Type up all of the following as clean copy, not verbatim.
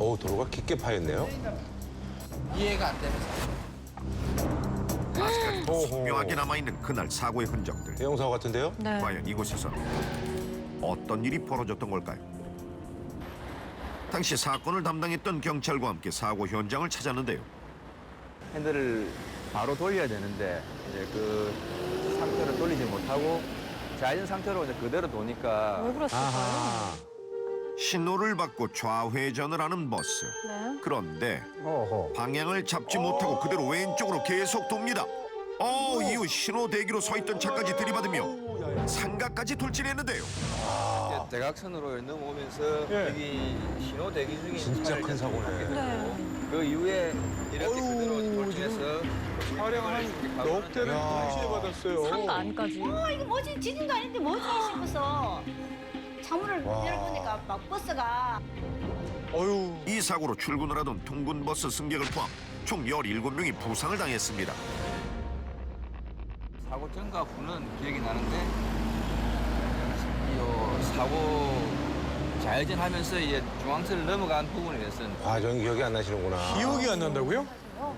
도로가 깊게 파였네요. 이해가 안 되면서. 아직까지도 선명하게 남아있는 그날 사고의 흔적들. 대형 사고 같은데요? 네. 과연 이곳에서 어떤 일이 벌어졌던 걸까요? 당시 사건을 담당했던 경찰과 함께 사고 현장을 찾았는데요. 핸들을 바로 돌려야 되는데 이제 그 상태로 돌리지 못하고 좌회전 상태로 이제 그대로 도니까 왜 그랬을까요? 아하. 신호를 받고 좌회전을 하는 버스. 네. 그런데 어허. 방향을 잡지 못하고 그대로 왼쪽으로 계속 돕니다. 이후 신호 대기로 서 있던 차까지 들이받으며 상가까지 돌진했는데요. 이제 대각선으로 넘어오면서 여기 신호 대기 중인 진짜 차를 큰 사고네. 네. 그 이후에 이렇게 그대로 돌진해서 차량 넉 대를 동시에 받았어요. 상가 안까지. 이거 뭐지? 지진도 아닌데 뭐지 싶어서 창문을 와. 열어보니까 막 버스가 어휴. 이 사고로 출근을 하던 통근버스 승객을 포함 총 17명이 부상을 당했습니다. 사고 전과 후는 기억이 나는데 이 사고 좌회전하면서 이제 중앙선을 넘어간 부분에 대해서는 과정이 기억이 안 나시는구나. 기억이 안 난다고요?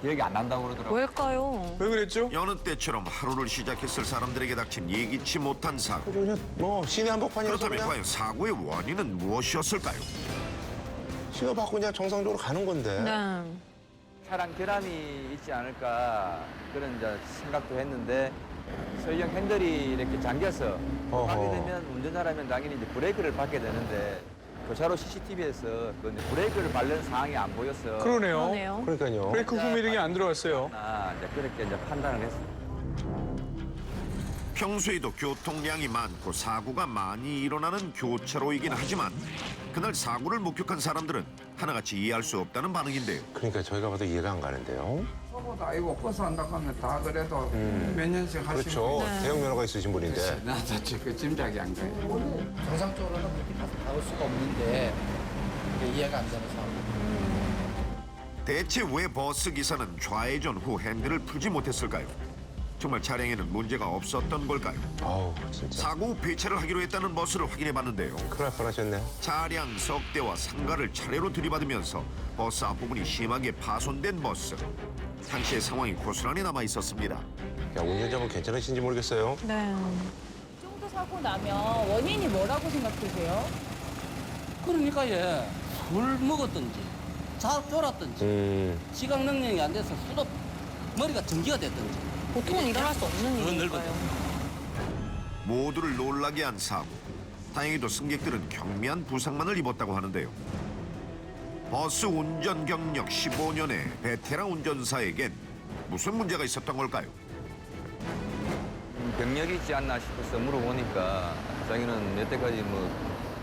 기억이 안 난다고 그러더라고요. 왜일까요? 왜 그랬죠? 여느 때처럼 하루를 시작했을 사람들에게 닥친 예기치 못한 사고. 그냥 시내 한복판이라서 그렇다면 그냥 과연 사고의 원인은 무엇이었을까요? 신호 받고 그냥 정상적으로 가는 건데. 네. 차량 결함이 있지 않을까 그런 이제 생각도 했는데 설령 핸들이 이렇게 잠겨서 어허. 하게 되면 운전자라면 당연히 이제 브레이크를 밟게 되는데 교차로 CCTV에서 그 이제 브레이크를 밟는 상황이 안 보였어. 그러네요. 그러네요. 그러니까요. 브레이크 후미등이 안 들어갔어요. 이제 그렇게 이제 판단을 했습니다. 평소에도 교통량이 많고 사고가 많이 일어나는 교차로이긴 하지만 그날 사고를 목격한 사람들은 하나같이 이해할 수 없다는 반응인데요. 그러니까 저희가 봐도 이해가 안 가는데요. 저보다 이거 버스 한다고 하면 다 그래도 몇 년씩 하시는 그렇죠. 네. 대형 면허가 있으신 분인데. 나도 그 짐작이 안 가요. 정상적으로는 그렇게 나올 수가 없는데 이게 이해가 안 되는 상황. 대체 왜 버스 기사는 좌회전 후 핸들을 풀지 못했을까요? 정말 차량에는 문제가 없었던 걸까요? 아우 진짜. 사고 후 폐차를 하기로 했다는 버스를 확인해 봤는데요. 큰일 날 뻔하셨네. 차량 석대와 상가를 차례로 들이받으면서 버스 앞부분이 심하게 파손된 버스. 당시의 상황이 고스란히 남아 있었습니다. 야, 운전자분 괜찮으신지 모르겠어요. 네. 이 정도 사고 나면 원인이 뭐라고 생각하세요? 그러니까 술 먹었든지 잘 졸았든지 지각 능력이 안 돼서 수도 머리가 전기가 됐든지 보통은 일어날 수 없는 그런 일이니까요. 모두를 놀라게 한 사고. 다행히도 승객들은 경미한 부상만을 입었다고 하는데요. 버스 운전 경력 15년의 베테랑 운전사에겐 무슨 문제가 있었던 걸까요? 병력이 있지 않나 싶어서 물어보니까 자기는 여태까지 뭐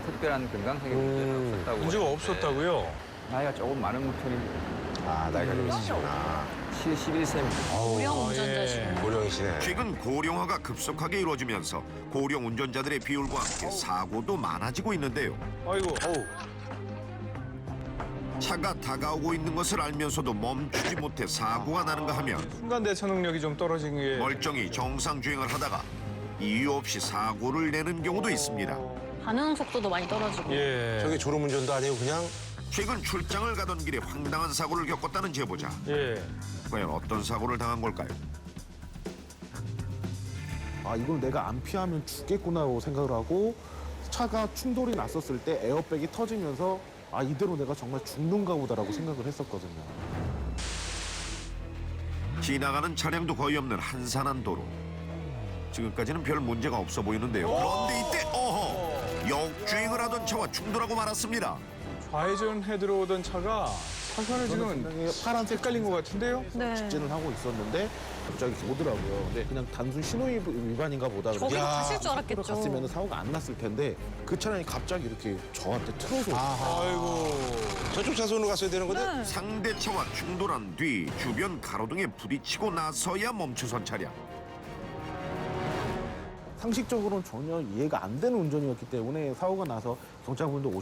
특별한 건강상의 문제는 없었다고. 문제가 했는데 없었다고요? 나이가 조금 많은 편입니다. 아 나이가 좀 있으시구나. 71세입니다. 고령 운전자시네. 고령이시네. 최근 고령화가 급속하게 이루어지면서 고령 운전자들의 비율과 함께 사고도 많아지고 있는데요. 아이고. 차가 다가오고 있는 것을 알면서도 멈추지 못해 사고가 나는가 하면 순간 대처 능력이 좀 떨어진 게. 멀쩡히 정상 주행을 하다가 이유 없이 사고를 내는 경우도 있습니다. 반응 속도도 많이 떨어지고. 예. 저게 졸음운전도 아니고 그냥 최근 출장을 가던 길에 황당한 사고를 겪었다는 제보자. 예. 과연 어떤 사고를 당한 걸까요? 아, 이걸 내가 안 피하면 죽겠구나라고 생각을 하고 차가 충돌이 났었을 때 에어백이 터지면서 아, 이대로 내가 정말 죽는가 보다라고 생각을 했었거든요. 지나가는 차량도 거의 없는 한산한 도로. 지금까지는 별 문제가 없어 보이는데요. 그런데 이때 역주행을 하던 차와 충돌하고 말았습니다. 좌회전해 들어오던 차가 차선을 지금 파란색 헷갈린 것 같은데요? 네. 직진을 하고 있었는데 갑자기 오더라고요. 근데 그냥 단순 신호 위반인가 보다. 저기로 가실 줄 알았겠죠. 갔으면 사고가 안 났을 텐데 그 차량이 갑자기 이렇게 저한테 틀어서 아이고. 저쪽 차선으로 갔어야 되는 건데. 네. 상대 차와 충돌한 뒤 주변 가로등에 부딪히고 나서야 멈춰선 차량. 상식적으로는 전혀 이해가 안 되는 운전이었기 때문에 사고가 나서 경찰분도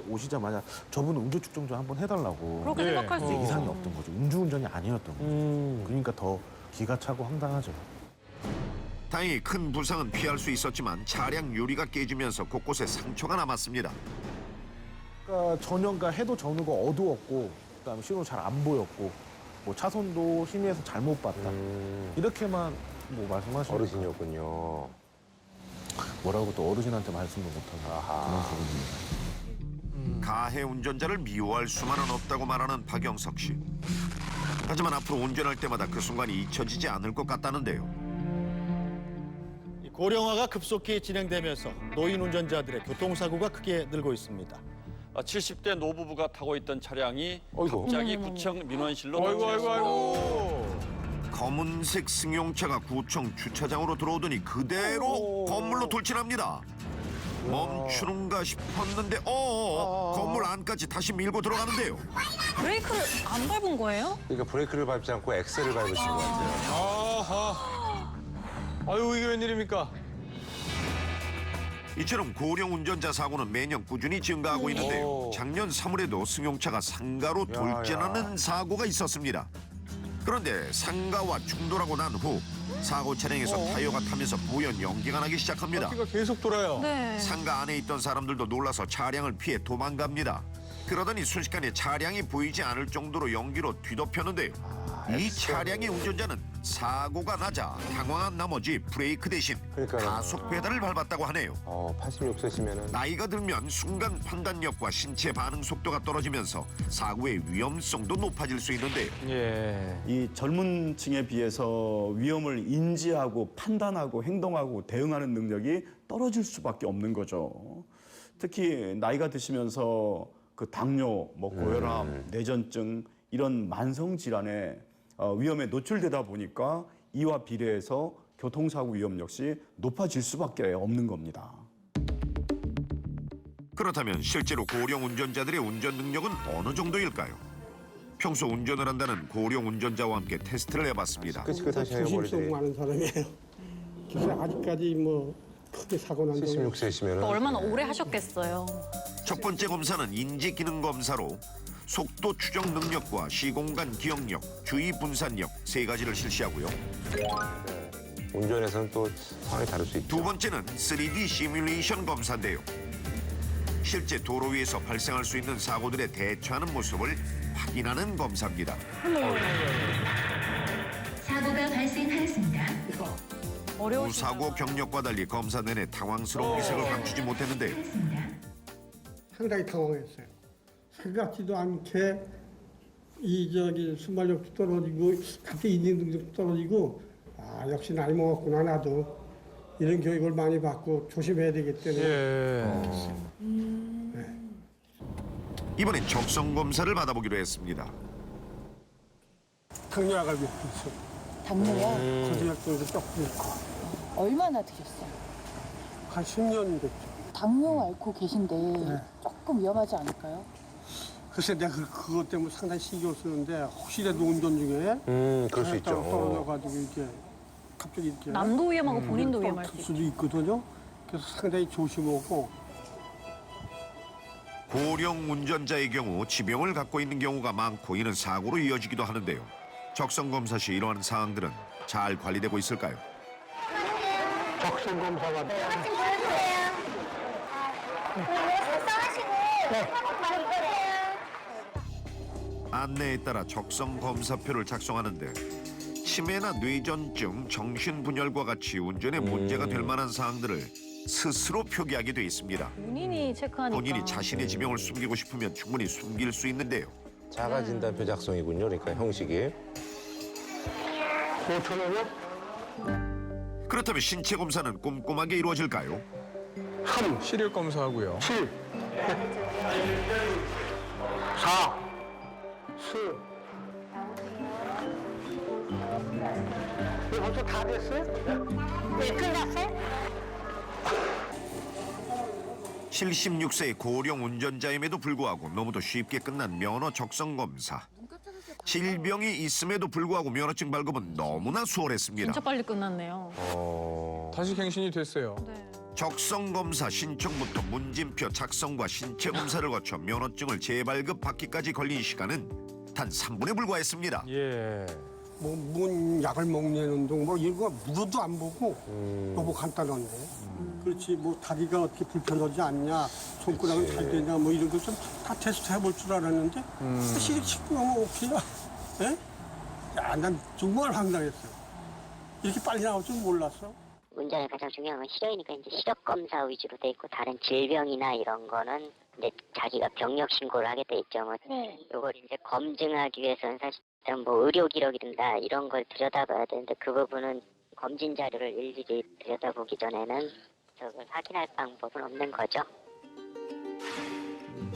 오시자마자 저분 음주 측정 좀 한번 해달라고. 그렇게 예. 생각할 수 근데 있죠. 이상이 없던 거죠. 음주운전이 아니었던 거죠. 그러니까 더 기가 차고 황당하죠. 다행히 큰 부상은 피할 수 있었지만 차량 유리가 깨지면서 곳곳에 상처가 남았습니다. 그러니까 전연가 해도 전후가 어두웠고 그다음에 신호 잘 안 보였고 뭐 차선도 심의해서 잘못 봤다. 이렇게만 뭐 말씀하시는 어르신이었군요. 뭐라고 또 어르신한테 말씀도 못하고 그런 부분입니다. 가해 운전자를 미워할 수만은 없다고 말하는 박영석 씨. 하지만 앞으로 운전할 때마다 그 순간이 잊혀지지 않을 것 같다는데요. 고령화가 급속히 진행되면서 노인 운전자들의 교통사고가 크게 늘고 있습니다. 70대 노부부가 타고 있던 차량이 어이구. 갑자기 구청 민원실로 아이고, 아이고, 넘어졌습니다. 아이고. 검은색 승용차가 구청 주차장으로 들어오더니 그대로 건물로 돌진합니다. 멈추는가 싶었는데 건물 안까지 다시 밀고 들어가는데요. 브레이크를 안 밟은 거예요? 그러니까 브레이크를 밟지 않고 엑셀을 밟으신 것 같아요. 아하. 아유, 이게 웬일입니까? 이처럼 고령 운전자 사고는 매년 꾸준히 증가하고 있는데요. 작년 3월에도 승용차가 상가로 돌진하는 사고가 있었습니다. 그런데 상가와 충돌하고 난 후 사고 차량에서 타이어가 타면서 부연 연기가 나기 시작합니다. 바퀴가 계속 돌아요. 네. 상가 안에 있던 사람들도 놀라서 차량을 피해 도망갑니다. 그러더니 순식간에 차량이 보이지 않을 정도로 연기로 뒤덮였는데요. 이 차량의 운전자는 사고가 나자 당황한 나머지 브레이크 대신 그러니까요. 가속 페달을 밟았다고 하네요. 86세시면은 나이가 들면 순간 판단력과 신체 반응 속도가 떨어지면서 사고의 위험성도 높아질 수 있는데요. 예. 이 젊은 층에 비해서 위험을 인지하고 판단하고 행동하고 대응하는 능력이 떨어질 수밖에 없는 거죠. 특히 나이가 드시면서 그 당뇨, 뭐 고혈압, 내전증 이런 만성 질환에 위험에 노출되다 보니까 이와 비례해서 교통사고 위험 역시 높아질 수밖에 없는 겁니다. 그렇다면 실제로 고령 운전자들의 운전 능력은 어느 정도일까요? 평소 운전을 한다는 고령 운전자와 함께 테스트를 해봤습니다. 끝하시네요, 머리들이. 많은 사람이에요. 그래서 아직까지 뭐 크게 사고 난 적은 76세시면은 얼마나 오래 하셨겠어요. 첫 번째 검사는 인지 기능 검사로 속도 추적 능력과 시공간 기억력, 주의 분산력 세 가지를 실시하고요. 운전에서는 또 상황이 다를 수 있죠. 두 번째는 3D 시뮬레이션 검사인데요. 실제 도로 위에서 발생할 수 있는 사고들에 대처하는 모습을 확인하는 검사입니다. 사고가 발생하였습니다. 사고 경력과 달리 검사 내내 당황스러운 기색을 감추지 못했는데요. 상당히 당황했어요. 생각지도 않게 순발력도 떨어지고 갑자기 인지 능력도 떨어지고 역시 나이 먹었구나 나도 이런 교육을 많이 받고 조심해야 되기 때문에 이번엔 적성 검사를 받아보기로 했습니다. 당뇨가 있어. 당뇨요? 고지혈증도 조금 있고 얼마나 드셨어요? 한 10년 됐죠. 당뇨 앓고 계신데 조금 위험하지 않을까요? 글쎄 내가 그것 때문에 상당히 신경 쓰는데 혹시라도 운전 중에 그럴 수 있죠. 떨어져가지고 이렇게 갑자기 이렇게 남도 위험하고 본인도 위험할 수 있죠. 수도 있거든요. 그래서 상당히 조심하고 고령 운전자의 경우 지병을 갖고 있는 경우가 많고 이는 사고로 이어지기도 하는데요. 적성 검사 시 이러한 사항들은 잘 관리되고 있을까요? 적성 검사가 같이 보여주세요. 작성하시고 한번 말해주세요. 안내에 따라 적성 검사표를 작성하는데 치매나 뇌전증, 정신분열과 같이 운전에 문제가 될 만한 사항들을 스스로 표기하게 돼 있습니다. 본인이 체크하니까. 본인이 자신의 지병을 숨기고 싶으면 충분히 숨길 수 있는데요. 자가 진단표 작성이군요. 그러니까 형식이. 5,000원이요? 그렇다면 신체 검사는 꼼꼼하게 이루어질까요? 시력 검사하고요. 7, 4, 4. 벌써 다 됐어요? 네, 끝났어요? 76세의 고령 운전자임에도 불구하고 너무도 쉽게 끝난 면허 적성 검사. 질병이 있음에도 불구하고 면허증 발급은 너무나 수월했습니다. 진짜 빨리 끝났네요. 다시 갱신이 됐어요. 네. 적성 검사 신청부터 문진표 작성과 신체 검사를 거쳐 면허증을 재발급 받기까지 걸린 시간은 단 3분에 불과했습니다. 예. 뭔 약을 먹는 둥 뭐 이런 거 물어도 안 보고 너무 간단한데. 그렇지 뭐 다리가 어떻게 불편하지 않냐, 손가락은 잘 되냐 뭐 이런 거 좀 다 테스트 해볼 줄 알았는데 사실 치고 나면 오케이야. 예? 야, 난 정말 황당했어요. 이렇게 빨리 나올 줄 몰랐어. 운전에 가장 중요한 건 시력이니까 이제 시력 검사 위주로 돼 있고 다른 질병이나 이런 거는 이제 자기가 병력 신고를 하게 돼 있죠. 뭐 이걸 이제 검증하기 위해서는 사실 뭐 의료 기록이든가 이런 걸 들여다봐야 되는데 그 부분은 검진 자료를 일일이 들여다보기 전에는 저걸 확인할 방법은 없는 거죠.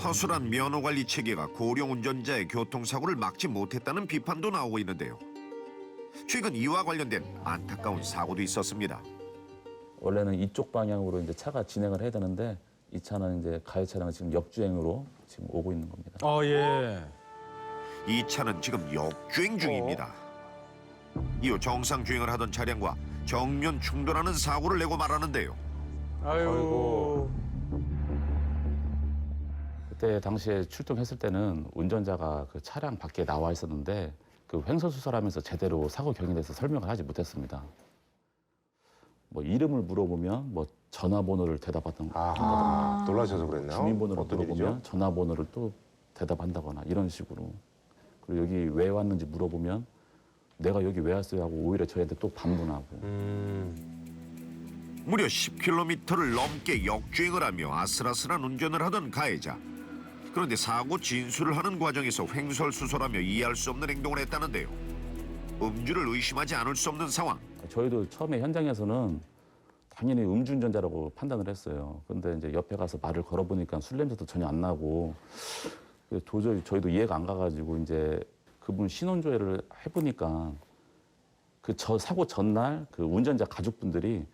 허술한 면허관리 체계가 고령 운전자의 교통사고를 막지 못했다는 비판도 나오고 있는데요. 최근 이와 관련된 안타까운 사고도 있었습니다. 원래는 이쪽 방향으로 이제 차가 진행을 해야 되는데 이 차는 이제 가해 차량은 지금 역주행으로 지금 오고 있는 겁니다. 예. 이 차는 지금 역주행 중입니다. 이후 정상 주행을 하던 차량과 정면 충돌하는 사고를 내고 말하는데요. 아이고. 그때 당시에 출동했을 때는 운전자가 그 차량 밖에 나와 있었는데 그 횡설수설하면서 제대로 사고 경위에 대해서 설명을 하지 못했습니다. 뭐 이름을 물어보면 뭐 전화번호를 대답한다거나 놀라셔서 그랬나요? 주민번호를 어떤 물어보면 일이죠? 전화번호를 또 대답한다거나 이런 식으로. 그리고 여기 왜 왔는지 물어보면 내가 여기 왜 왔어요 하고 오히려 저희한테 또 반문하고. 무려 10km를 넘게 역주행을 하며 아슬아슬한 운전을 하던 가해자. 그런데 사고 진술을 하는 과정에서 횡설수설하며 이해할 수 없는 행동을 했다는데요. 음주를 의심하지 않을 수 없는 상황. 저희도 처음에 현장에서는 당연히 음주운전자라고 판단을 했어요. 근데 이제 옆에 가서 말을 걸어보니까 술 냄새도 전혀 안 나고 도저히 저희도 이해가 안 가가지고 이제 그분 신원조회를 해보니까 그 사고 전날 그 운전자 가족분들이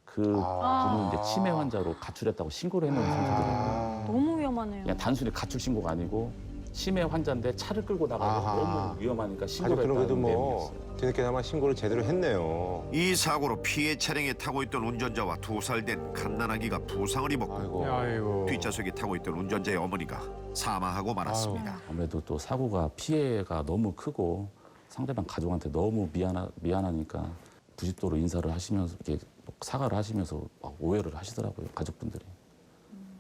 그 분은 이제 치매 환자로 가출했다고 신고를 해놓은 상태더라고요. 너무 위험하네요. 그냥 단순히 가출 신고가 아니고 치매 환자인데 차를 끌고 나가서 너무 위험하니까 신고를 그래도 했다는 뭐 내용이었어요. 뒤늦게나마 신고를 제대로 했네요. 이 사고로 피해 차량에 타고 있던 운전자와 2살 된 갓난아기가 부상을 입었고 아이고. 뒷좌석에 타고 있던 운전자의 어머니가 사망하고 말았습니다. 아무래도 또 사고가 피해가 너무 크고 상대방 가족한테 너무 미안하니까 90도로 인사를 하시면서 이렇게 사과를 하시면서 막 오해를 하시더라고요, 가족분들이.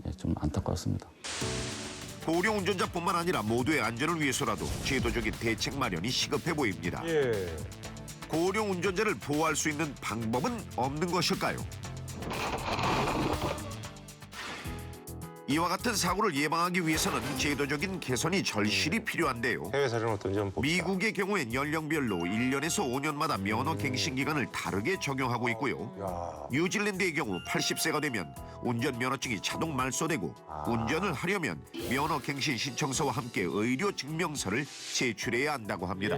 예, 좀 안타까웠습니다. 고령 운전자뿐만 아니라 모두의 안전을 위해서라도 제도적인 대책 마련이 시급해 보입니다. 예. 고령 운전자를 보호할 수 있는 방법은 없는 것일까요? 이와 같은 사고를 예방하기 위해서는 제도적인 개선이 절실히 필요한데요. 해외 사례는 어떤지 한번 봅시다. 미국의 경우엔 연령별로 1년에서 5년마다 면허 갱신 기간을 다르게 적용하고 있고요. 뉴질랜드의 경우 80세가 되면 운전 면허증이 자동 말소되고 운전을 하려면 면허 갱신 신청서와 함께 의료 증명서를 제출해야 한다고 합니다.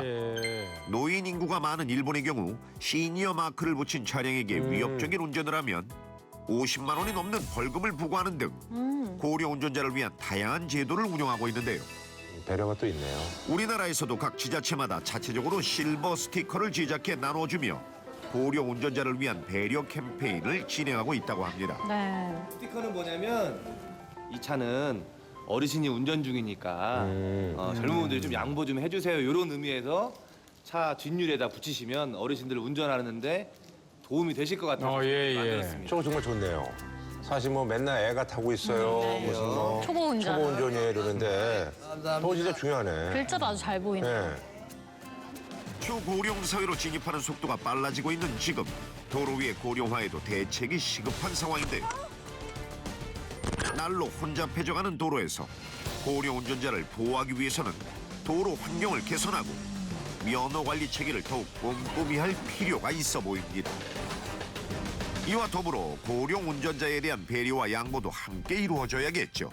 노인 인구가 많은 일본의 경우 시니어 마크를 붙인 차량에게 위협적인 운전을 하면 50만 원이 넘는 벌금을 부과하는 등 고령 운전자를 위한 다양한 제도를 운영하고 있는데요. 배려가 또 있네요. 우리나라에서도 각 지자체마다 자체적으로 실버 스티커를 제작해 나눠주며 고령 운전자를 위한 배려 캠페인을 진행하고 있다고 합니다. 네. 스티커는 뭐냐면 이 차는 어르신이 운전 중이니까 젊은 분들이 좀 양보 좀 해주세요. 이런 의미에서 차 뒷유리에다 붙이시면 어르신들 운전하는데 도움이 되실 것 같아서 만들었습니다. 저거 정말 좋네요. 사실 뭐 맨날 애가 타고 있어요. 무슨 뭐 초보 운전. 운전이에요 이러는데 더 진짜 중요하네. 글자도 아주 잘 보이네. 네. 초고령 사회로 진입하는 속도가 빨라지고 있는 지금 도로 위의 고령화에도 대책이 시급한 상황인데요. 날로 혼잡해져가는 도로에서 고령 운전자를 보호하기 위해서는 도로 환경을 개선하고 면허 관리 체계를 더욱 꼼꼼히 할 필요가 있어 보입니다. 이와 더불어 고령 운전자에 대한 배려와 양보도 함께 이루어져야겠죠.